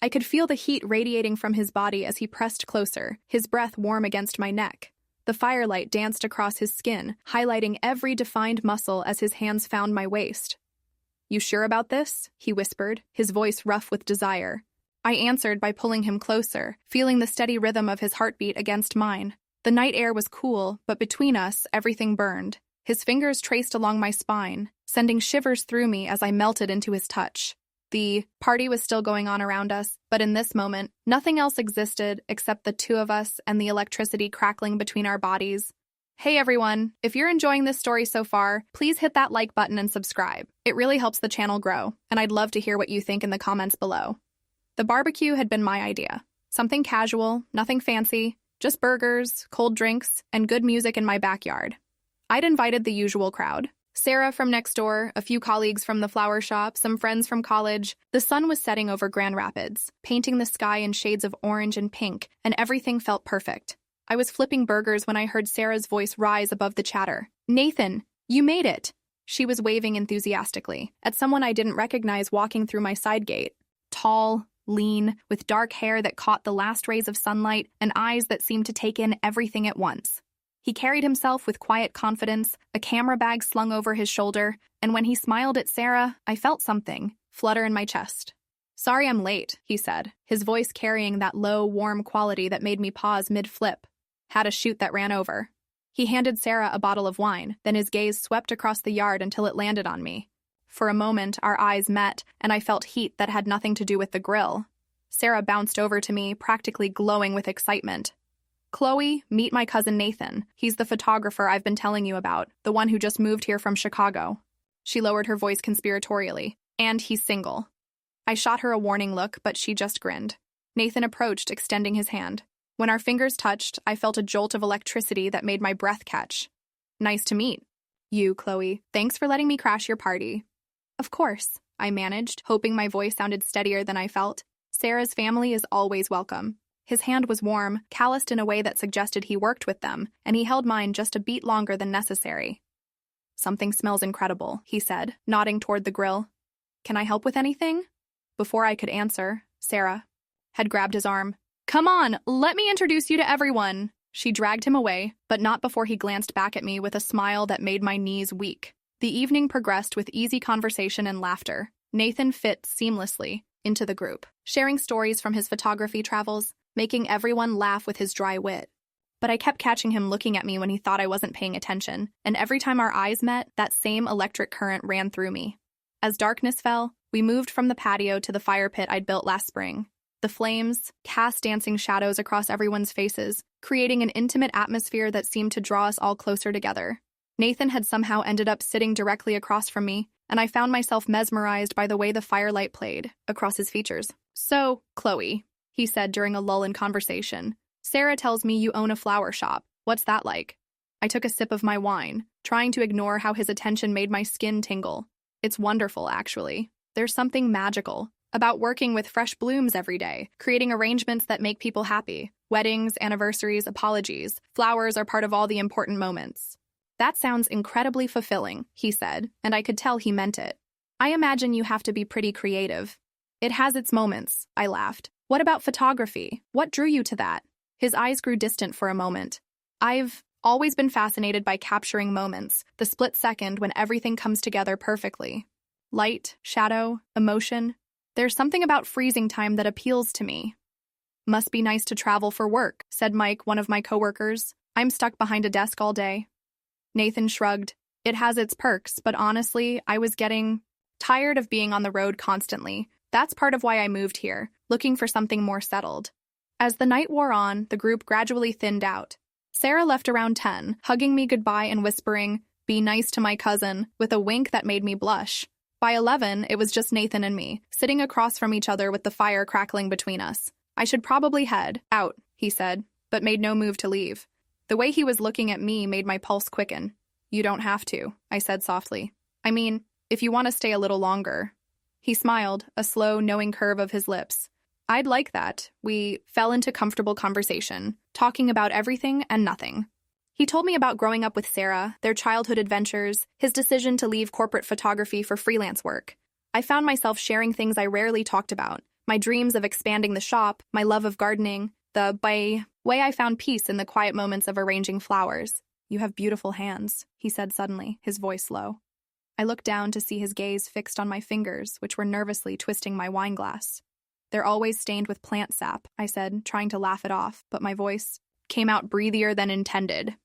I could feel the heat radiating from his body as he pressed closer, his breath warm against my neck. The firelight danced across his skin, highlighting every defined muscle as his hands found my waist. "You sure about this?" he whispered, his voice rough with desire. I answered by pulling him closer, feeling the steady rhythm of his heartbeat against mine. The night air was cool, but between us, everything burned. His fingers traced along my spine, sending shivers through me as I melted into his touch. The party was still going on around us, but in this moment, nothing else existed except the two of us and the electricity crackling between our bodies. Hey everyone, if you're enjoying this story so far, please hit that like button and subscribe. It really helps the channel grow, and I'd love to hear what you think in the comments below. The barbecue had been my idea. Something casual, nothing fancy, just burgers, cold drinks, and good music in my backyard. I'd invited the usual crowd. Sarah from next door, a few colleagues from the flower shop, some friends from college. The sun was setting over Grand Rapids, painting the sky in shades of orange and pink, and everything felt perfect. I was flipping burgers when I heard Sarah's voice rise above the chatter. "Nathan, you made it!" She was waving enthusiastically at someone I didn't recognize walking through my side gate. Tall, lean, with dark hair that caught the last rays of sunlight and eyes that seemed to take in everything at once. He carried himself with quiet confidence, a camera bag slung over his shoulder, and when he smiled at Sarah, I felt something flutter in my chest. "Sorry I'm late," he said, his voice carrying that low, warm quality that made me pause mid-flip. "Had a shoot that ran over." He handed Sarah a bottle of wine, then his gaze swept across the yard until it landed on me. For a moment, our eyes met, and I felt heat that had nothing to do with the grill. Sarah bounced over to me, practically glowing with excitement. "Chloe, meet my cousin Nathan. He's the photographer I've been telling you about, the one who just moved here from Chicago." She lowered her voice conspiratorially. "And he's single." I shot her a warning look, but she just grinned. Nathan approached, extending his hand. When our fingers touched, I felt a jolt of electricity that made my breath catch. "Nice to meet you, Chloe. Thanks for letting me crash your party." "Of course," I managed, hoping my voice sounded steadier than I felt. "Sarah's family is always welcome." His hand was warm, calloused in a way that suggested he worked with them, and he held mine just a beat longer than necessary. "Something smells incredible," he said, nodding toward the grill. "Can I help with anything?" Before I could answer, Sarah had grabbed his arm. "Come on, let me introduce you to everyone." She dragged him away, but not before he glanced back at me with a smile that made my knees weak. The evening progressed with easy conversation and laughter. Nathan fit seamlessly into the group, sharing stories from his photography travels, making everyone laugh with his dry wit. But I kept catching him looking at me when he thought I wasn't paying attention, and every time our eyes met, that same electric current ran through me. As darkness fell, we moved from the patio to the fire pit I'd built last spring. The flames cast dancing shadows across everyone's faces, creating an intimate atmosphere that seemed to draw us all closer together. Nathan had somehow ended up sitting directly across from me, and I found myself mesmerized by the way the firelight played across his features. "So, Chloe," he said during a lull in conversation, "Sarah tells me you own a flower shop. What's that like?" I took a sip of my wine, trying to ignore how his attention made my skin tingle. "It's wonderful, actually. There's something magical about working with fresh blooms every day, creating arrangements that make people happy. Weddings, anniversaries, apologies. Flowers are part of all the important moments." "That sounds incredibly fulfilling," he said, and I could tell he meant it. "I imagine you have to be pretty creative." "It has its moments," I laughed. "What about photography? What drew you to that?" His eyes grew distant for a moment. "I've always been fascinated by capturing moments, the split second when everything comes together perfectly. Light, shadow, emotion. There's something about freezing time that appeals to me." "Must be nice to travel for work," said Mike, one of my coworkers. "I'm stuck behind a desk all day." Nathan shrugged. "It has its perks, but honestly, I was getting tired of being on the road constantly. That's part of why I moved here, looking for something more settled." As the night wore on, the group gradually thinned out. Sarah left around 10, hugging me goodbye and whispering, "Be nice to my cousin," with a wink that made me blush. By 11, it was just Nathan and me, sitting across from each other with the fire crackling between us. "I should probably head out," he said, but made no move to leave. The way he was looking at me made my pulse quicken. "You don't have to," I said softly. "I mean, if you want to stay a little longer." He smiled, a slow, knowing curve of his lips. "I'd like that." We fell into comfortable conversation, talking about everything and nothing. He told me about growing up with Sarah, their childhood adventures, his decision to leave corporate photography for freelance work. I found myself sharing things I rarely talked about, My dreams of expanding the shop, my love of gardening, the way I found peace in the quiet moments of arranging flowers. "You have beautiful hands," he said suddenly, his voice low. I looked down to see his gaze fixed on my fingers, which were nervously twisting my wine glass. "They're always stained with plant sap," I said, trying to laugh it off, but my voice came out breathier than intended.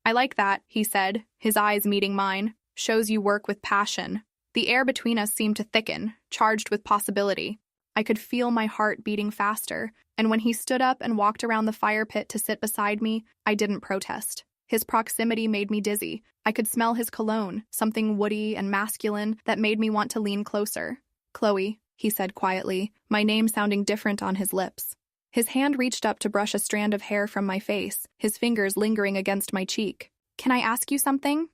"I like that," he said, his eyes meeting mine. "Shows you work with passion." The air between us seemed to thicken, charged with possibility. I could feel my heart beating faster, and when he stood up and walked around the fire pit to sit beside me, I didn't protest. His proximity made me dizzy. I could smell his cologne, something woody and masculine that made me want to lean closer. "Chloe," he said quietly, my name sounding different on his lips. His hand reached up to brush a strand of hair from my face, his fingers lingering against my cheek. "Can I ask you something?"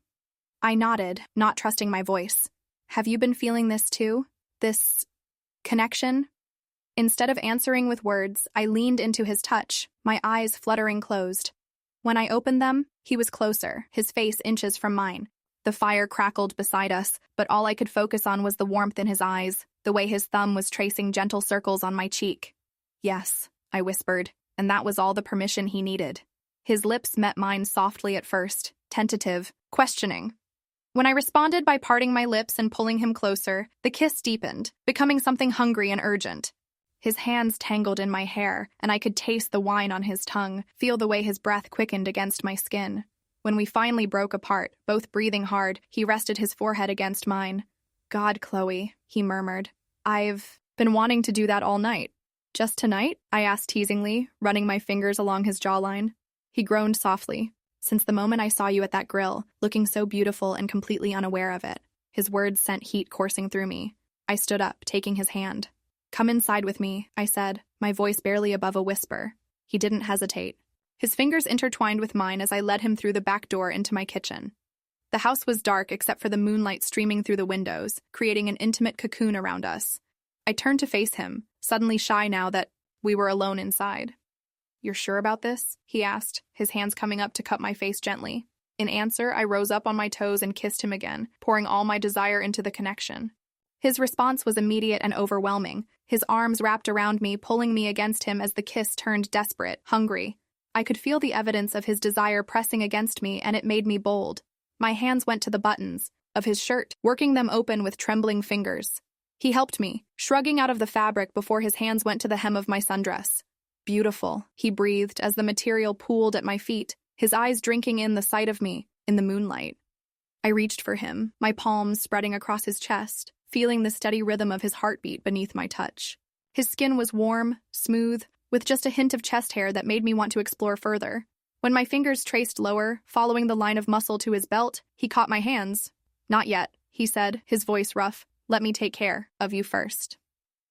I nodded, not trusting my voice. "Have you been feeling this too? This connection?" Instead of answering with words, I leaned into his touch, my eyes fluttering closed. When I opened them, he was closer, his face inches from mine. The fire crackled beside us, but all I could focus on was the warmth in his eyes, the way his thumb was tracing gentle circles on my cheek. "Yes," I whispered, and that was all the permission he needed. His lips met mine softly at first, tentative, questioning. When I responded by parting my lips and pulling him closer, the kiss deepened, becoming something hungry and urgent. His hands tangled in my hair, and I could taste the wine on his tongue, feel the way his breath quickened against my skin. When we finally broke apart, both breathing hard, he rested his forehead against mine. "God, Chloe," he murmured. "I've been wanting to do that all night." "Just tonight?" I asked teasingly, running my fingers along his jawline. He groaned softly. "Since the moment I saw you at that grill, looking so beautiful and completely unaware of it." His words sent heat coursing through me. I stood up, taking his hand. "Come inside with me," I said, my voice barely above a whisper. He didn't hesitate. His fingers intertwined with mine as I led him through the back door into my kitchen. The house was dark except for the moonlight streaming through the windows, creating an intimate cocoon around us. I turned to face him, suddenly shy now that we were alone inside. "You're sure about this?" he asked, his hands coming up to cup my face gently. In answer, I rose up on my toes and kissed him again, pouring all my desire into the connection. His response was immediate and overwhelming, his arms wrapped around me, pulling me against him as the kiss turned desperate, hungry. I could feel the evidence of his desire pressing against me, and it made me bold. My hands went to the buttons of his shirt, working them open with trembling fingers. He helped me, shrugging out of the fabric before his hands went to the hem of my sundress. "Beautiful," he breathed as the material pooled at my feet, his eyes drinking in the sight of me in the moonlight. I reached for him, my palms spreading across his chest, feeling the steady rhythm of his heartbeat beneath my touch. His skin was warm, smooth, with just a hint of chest hair that made me want to explore further. When my fingers traced lower, following the line of muscle to his belt, he caught my hands. "Not yet," he said, his voice rough. "Let me take care of you first."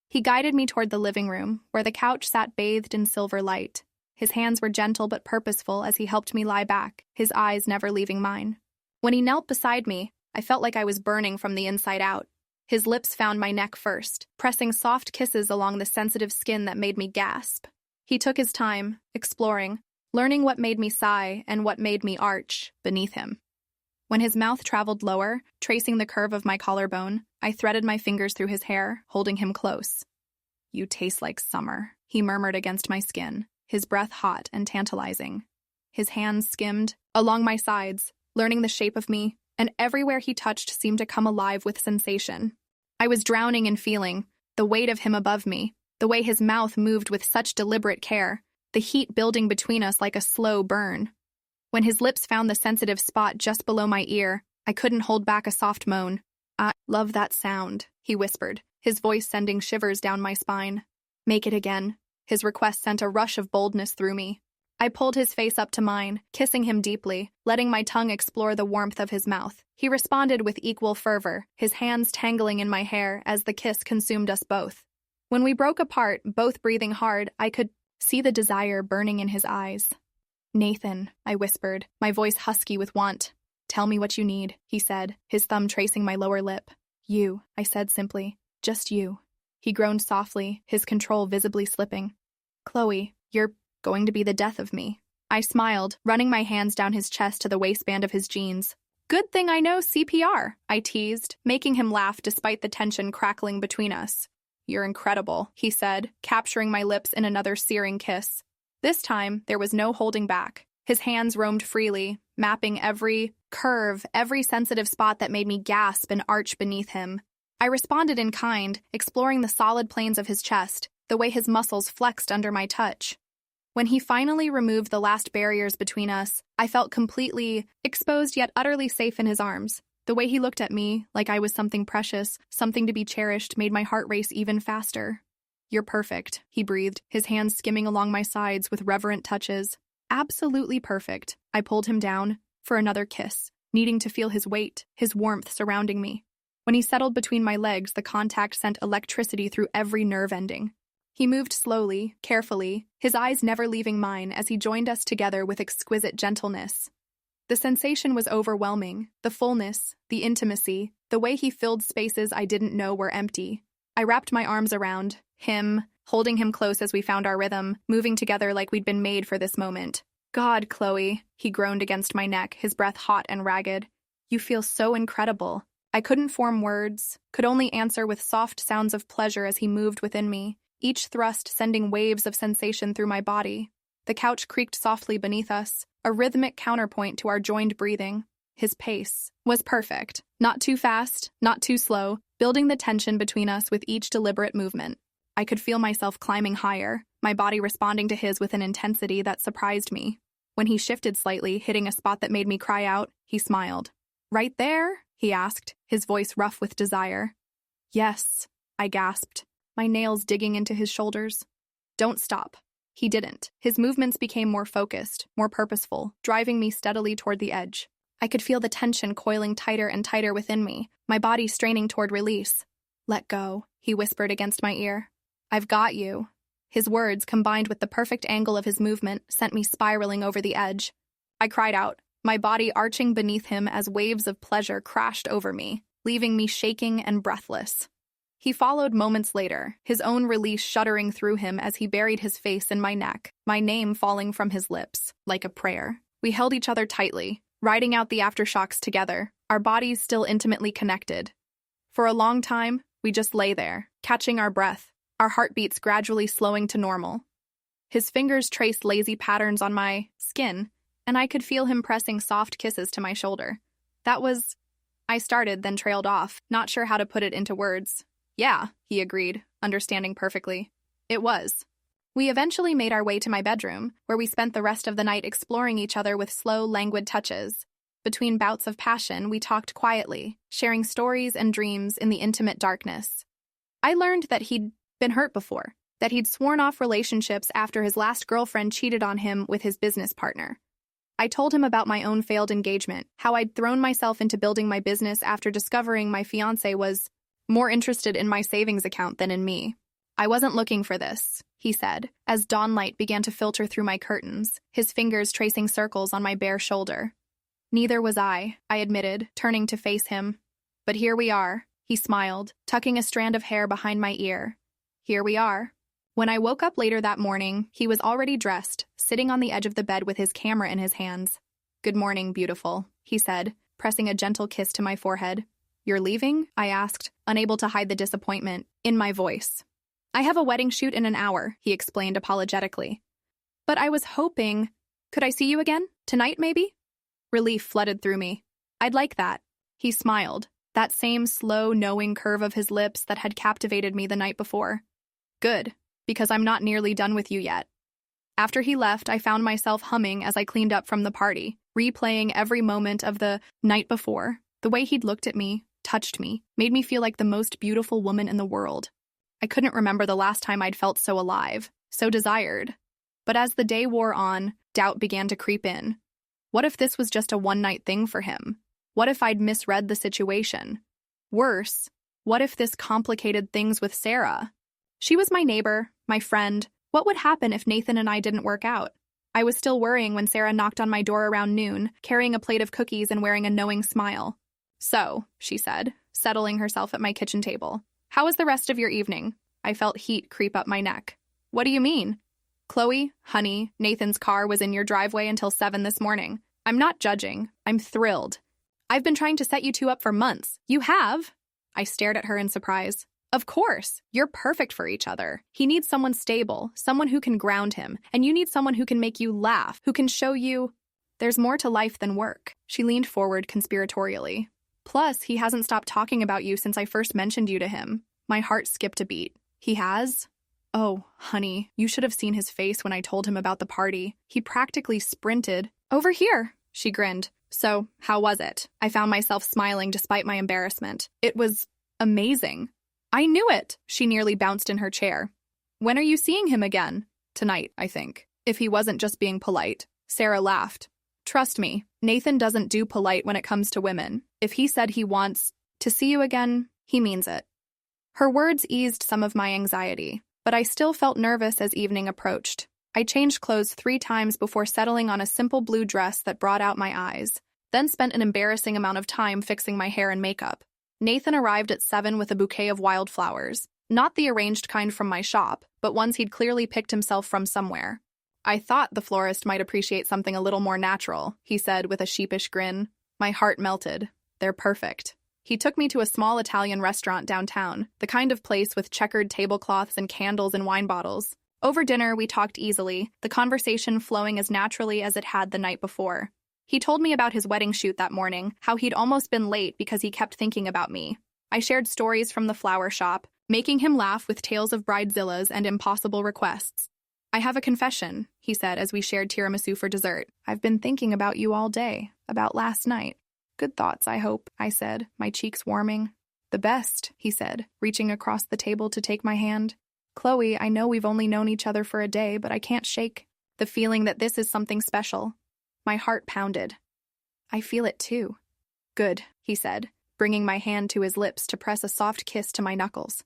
He guided me toward the living room, where the couch sat bathed in silver light. His hands were gentle but purposeful as he helped me lie back, his eyes never leaving mine. When he knelt beside me, I felt like I was burning from the inside out. His lips found my neck first, pressing soft kisses along the sensitive skin that made me gasp. He took his time, exploring, learning what made me sigh and what made me arch beneath him. When his mouth traveled lower, tracing the curve of my collarbone, I threaded my fingers through his hair, holding him close. "You taste like summer," he murmured against my skin, his breath hot and tantalizing. His hands skimmed along my sides, learning the shape of me, and everywhere he touched seemed to come alive with sensation. I was drowning in feeling, the weight of him above me, the way his mouth moved with such deliberate care, the heat building between us like a slow burn. When his lips found the sensitive spot just below my ear, I couldn't hold back a soft moan. "I love that sound," he whispered, his voice sending shivers down my spine. "Make it again." His request sent a rush of boldness through me. I pulled his face up to mine, kissing him deeply, letting my tongue explore the warmth of his mouth. He responded with equal fervor, his hands tangling in my hair as the kiss consumed us both. When we broke apart, both breathing hard, I could see the desire burning in his eyes. "Nathan," I whispered, my voice husky with want. "Tell me what you need," he said, his thumb tracing my lower lip. "You," I said simply. "Just you." He groaned softly, his control visibly slipping. "Chloe, you're going to be the death of me." I smiled, running my hands down his chest to the waistband of his jeans. "Good thing I know CPR," I teased, making him laugh despite the tension crackling between us. "You're incredible," he said, capturing my lips in another searing kiss. This time, there was no holding back. His hands roamed freely, mapping every curve, every sensitive spot that made me gasp and arch beneath him. I responded in kind, exploring the solid planes of his chest, the way his muscles flexed under my touch. When he finally removed the last barriers between us, I felt completely exposed yet utterly safe in his arms. The way he looked at me, like I was something precious, something to be cherished, made my heart race even faster. "You're perfect," he breathed, his hands skimming along my sides with reverent touches. "Absolutely perfect." I pulled him down for another kiss, needing to feel his weight, his warmth surrounding me. When he settled between my legs, the contact sent electricity through every nerve ending. He moved slowly, carefully, his eyes never leaving mine as he joined us together with exquisite gentleness. The sensation was overwhelming, the fullness, the intimacy, the way he filled spaces I didn't know were empty. I wrapped my arms around him, holding him close as we found our rhythm, moving together like we'd been made for this moment. "God, Chloe," he groaned against my neck, his breath hot and ragged. "You feel so incredible." I couldn't form words, could only answer with soft sounds of pleasure as he moved within me, each thrust sending waves of sensation through my body. The couch creaked softly beneath us, a rhythmic counterpoint to our joined breathing. His pace was perfect, not too fast, not too slow, building the tension between us with each deliberate movement. I could feel myself climbing higher, my body responding to his with an intensity that surprised me. When he shifted slightly, hitting a spot that made me cry out, he smiled. "Right there?" he asked, his voice rough with desire. "Yes," I gasped, my nails digging into his shoulders. "Don't stop." He didn't. His movements became more focused, more purposeful, driving me steadily toward the edge. I could feel the tension coiling tighter and tighter within me, my body straining toward release. "Let go," he whispered against my ear. "I've got you." His words, combined with the perfect angle of his movement, sent me spiraling over the edge. I cried out, my body arching beneath him as waves of pleasure crashed over me, leaving me shaking and breathless. He followed moments later, his own release shuddering through him as he buried his face in my neck, my name falling from his lips, like a prayer. We held each other tightly, riding out the aftershocks together, our bodies still intimately connected. For a long time, we just lay there, catching our breath, our heartbeats gradually slowing to normal. His fingers traced lazy patterns on my skin, and I could feel him pressing soft kisses to my shoulder. I started, then trailed off, not sure how to put it into words. "Yeah," he agreed, understanding perfectly. It was. We eventually made our way to my bedroom, where we spent the rest of the night exploring each other with slow, languid touches. Between bouts of passion, we talked quietly, sharing stories and dreams in the intimate darkness. I learned that he'd been hurt before, that he'd sworn off relationships after his last girlfriend cheated on him with his business partner. I told him about my own failed engagement, how I'd thrown myself into building my business after discovering my fiancé was more interested in my savings account than in me. "I wasn't looking for this," he said, as dawnlight began to filter through my curtains, his fingers tracing circles on my bare shoulder. "Neither was I admitted, turning to face him. "But here we are," he smiled, tucking a strand of hair behind my ear. "Here we are." When I woke up later that morning, he was already dressed, sitting on the edge of the bed with his camera in his hands. "Good morning, beautiful," he said, pressing a gentle kiss to my forehead. "You're leaving?" I asked, unable to hide the disappointment in my voice. "I have a wedding shoot in an hour," he explained apologetically. "But I was hoping... Could I see you again? Tonight, maybe?" Relief flooded through me. "I'd like that." He smiled, that same slow, knowing curve of his lips that had captivated me the night before. "Good, because I'm not nearly done with you yet." After he left, I found myself humming as I cleaned up from the party, replaying every moment of the night before. The way he'd looked at me, touched me, made me feel like the most beautiful woman in the world. I couldn't remember the last time I'd felt so alive, so desired. But as the day wore on, doubt began to creep in. What if this was just a one-night thing for him? What if I'd misread the situation? Worse, what if this complicated things with Sarah? She was my neighbor, my friend. What would happen if Nathan and I didn't work out? I was still worrying when Sarah knocked on my door around noon, carrying a plate of cookies and wearing a knowing smile. "So," she said, settling herself at my kitchen table. "How was the rest of your evening?" I felt heat creep up my neck. "What do you mean?" "Chloe, honey, Nathan's car was in your driveway until 7 this morning. I'm not judging. I'm thrilled. I've been trying to set you two up for months." "You have?" I stared at her in surprise. Of course, you're perfect for each other. He needs someone stable, someone who can ground him, and you need someone who can make you laugh, who can show you there's more to life than work. She leaned forward conspiratorially. Plus, he hasn't stopped talking about you since I first mentioned you to him. My heart skipped a beat. He has? Oh, honey, you should have seen his face when I told him about the party. He practically sprinted. Over here, she grinned. So, how was it? I found myself smiling despite my embarrassment. It was amazing. I knew it. She nearly bounced in her chair. When are you seeing him again? Tonight, I think. If he wasn't just being polite. Sarah laughed. Trust me, Nathan doesn't do polite when it comes to women. If he said he wants to see you again, he means it. Her words eased some of my anxiety, but I still felt nervous as evening approached. I changed clothes 3 times before settling on a simple blue dress that brought out my eyes, then spent an embarrassing amount of time fixing my hair and makeup. Nathan arrived at 7 with a bouquet of wildflowers, not the arranged kind from my shop, but ones he'd clearly picked himself from somewhere. I thought the florist might appreciate something a little more natural, he said with a sheepish grin. My heart melted. They're perfect. He took me to a small Italian restaurant downtown, the kind of place with checkered tablecloths and candles and wine bottles. Over dinner, we talked easily, the conversation flowing as naturally as it had the night before. He told me about his wedding shoot that morning, how he'd almost been late because he kept thinking about me. I shared stories from the flower shop, making him laugh with tales of bridezillas and impossible requests. I have a confession, he said as we shared tiramisu for dessert. I've been thinking about you all day, about last night. Good thoughts, I hope, I said, my cheeks warming. The best, he said, reaching across the table to take my hand. Chloe, I know we've only known each other for a day, but I can't shake the feeling that this is something special. My heart pounded. I feel it too. Good, he said, bringing my hand to his lips to press a soft kiss to my knuckles.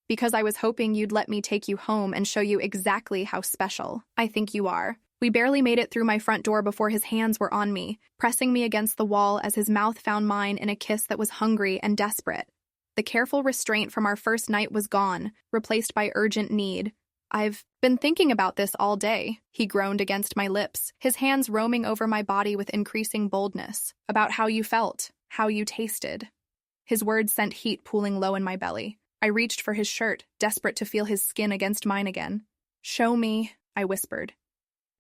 Because I was hoping you'd let me take you home and show you exactly how special I think you are. We barely made it through my front door before his hands were on me, pressing me against the wall as his mouth found mine in a kiss that was hungry and desperate. The careful restraint from our first night was gone, replaced by urgent need. I've been thinking about this all day, he groaned against my lips, his hands roaming over my body with increasing boldness, about how you felt, how you tasted. His words sent heat pooling low in my belly. I reached for his shirt, desperate to feel his skin against mine again. Show me, I whispered.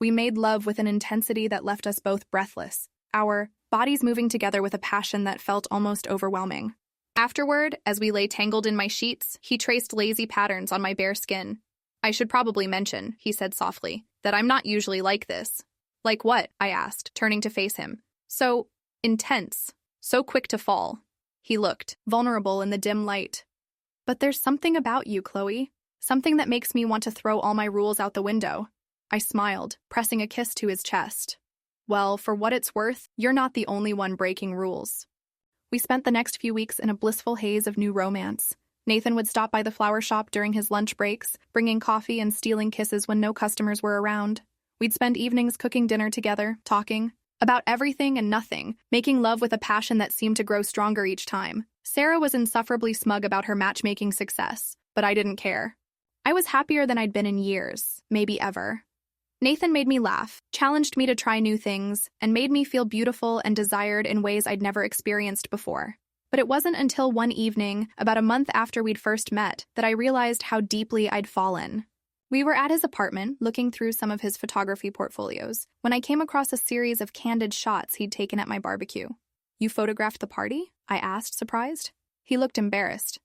We made love with an intensity that left us both breathless, our bodies moving together with a passion that felt almost overwhelming. Afterward, as we lay tangled in my sheets, he traced lazy patterns on my bare skin. I should probably mention, he said softly, that I'm not usually like this. Like what? I asked, turning to face him. So intense, so quick to fall. He looked, vulnerable in the dim light. But there's something about you, Chloe. Something that makes me want to throw all my rules out the window. I smiled, pressing a kiss to his chest. Well, for what it's worth, you're not the only one breaking rules. We spent the next few weeks in a blissful haze of new romance. Nathan would stop by the flower shop during his lunch breaks, bringing coffee and stealing kisses when no customers were around. We'd spend evenings cooking dinner together, talking about everything and nothing, making love with a passion that seemed to grow stronger each time. Sarah was insufferably smug about her matchmaking success, but I didn't care. I was happier than I'd been in years, maybe ever. Nathan made me laugh, challenged me to try new things, and made me feel beautiful and desired in ways I'd never experienced before. But it wasn't until one evening, about a month after we'd first met, that I realized how deeply I'd fallen. We were at his apartment, looking through some of his photography portfolios, when I came across a series of candid shots he'd taken at my barbecue. You photographed the party? I asked, surprised. He looked embarrassed.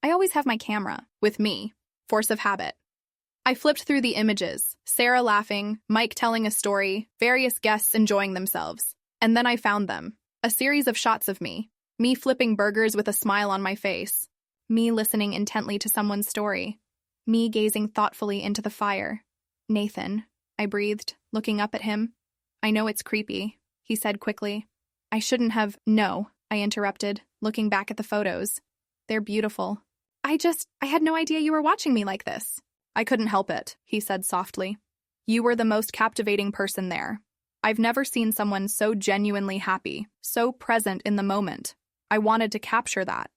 I always have my camera, with me. Force of habit. I flipped through the images, Sarah laughing, Mike telling a story, various guests enjoying themselves. And then I found them. A series of shots of me flipping burgers with a smile on my face, me listening intently to someone's story, me gazing thoughtfully into the fire. Nathan, I breathed, looking up at him. I know it's creepy, he said quickly. I shouldn't have. No, I interrupted, looking back at the photos. They're beautiful. I had no idea you were watching me like this. I couldn't help it, he said softly. You were the most captivating person there. I've never seen someone so genuinely happy, so present in the moment. I wanted to capture that.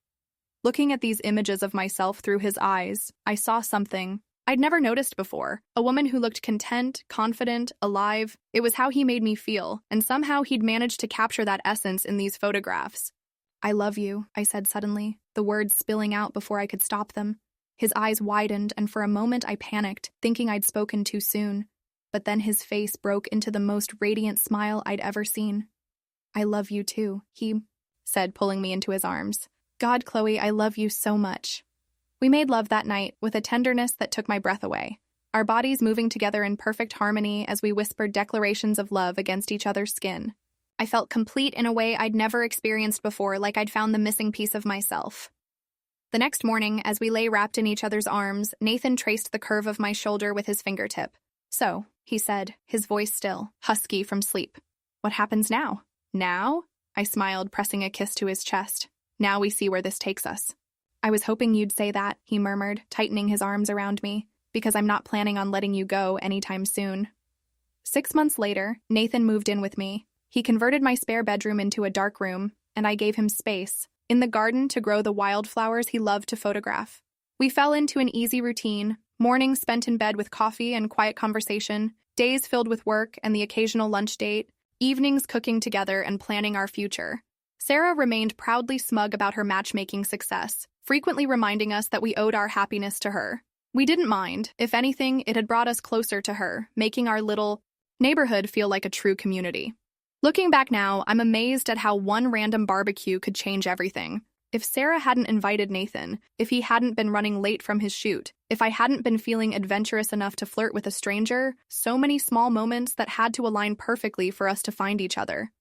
Looking at these images of myself through his eyes, I saw something I'd never noticed before. A woman who looked content, confident, alive. It was how he made me feel, and somehow he'd managed to capture that essence in these photographs. I love you, I said suddenly, the words spilling out before I could stop them. His eyes widened, and for a moment I panicked, thinking I'd spoken too soon. But then his face broke into the most radiant smile I'd ever seen. I love you too, he said, pulling me into his arms. God, Chloe, I love you so much. We made love that night with a tenderness that took my breath away, our bodies moving together in perfect harmony as we whispered declarations of love against each other's skin. I felt complete in a way I'd never experienced before, like I'd found the missing piece of myself. The next morning, as we lay wrapped in each other's arms, Nathan traced the curve of my shoulder with his fingertip. So, he said, his voice still, husky from sleep. What happens now? Now? I smiled, pressing a kiss to his chest. Now we see where this takes us. I was hoping you'd say that, he murmured, tightening his arms around me, because I'm not planning on letting you go anytime soon. 6 months later, Nathan moved in with me. He converted my spare bedroom into a dark room, and I gave him space in the garden to grow the wildflowers he loved to photograph. We fell into an easy routine, mornings spent in bed with coffee and quiet conversation, days filled with work and the occasional lunch date, evenings cooking together and planning our future. Sarah remained proudly smug about her matchmaking success, frequently reminding us that we owed our happiness to her. We didn't mind. If anything, it had brought us closer to her, making our little neighborhood feel like a true community. Looking back now, I'm amazed at how one random barbecue could change everything. If Sarah hadn't invited Nathan, if he hadn't been running late from his shoot, if I hadn't been feeling adventurous enough to flirt with a stranger, so many small moments that had to align perfectly for us to find each other.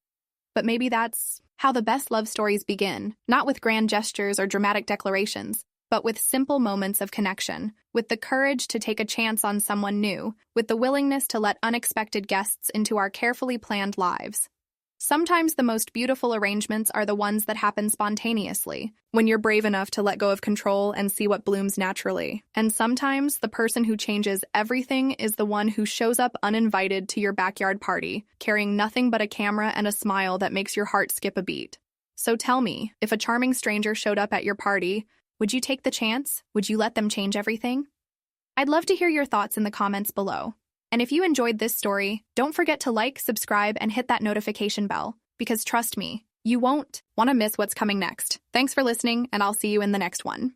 But maybe that's how the best love stories begin, not with grand gestures or dramatic declarations, but with simple moments of connection, with the courage to take a chance on someone new, with the willingness to let unexpected guests into our carefully planned lives. Sometimes the most beautiful arrangements are the ones that happen spontaneously, when you're brave enough to let go of control and see what blooms naturally. And sometimes the person who changes everything is the one who shows up uninvited to your backyard party, carrying nothing but a camera and a smile that makes your heart skip a beat. So tell me, if a charming stranger showed up at your party, would you take the chance? Would you let them change everything? I'd love to hear your thoughts in the comments below. And if you enjoyed this story, don't forget to like, subscribe, and hit that notification bell, because trust me, you won't want to miss what's coming next. Thanks for listening, and I'll see you in the next one.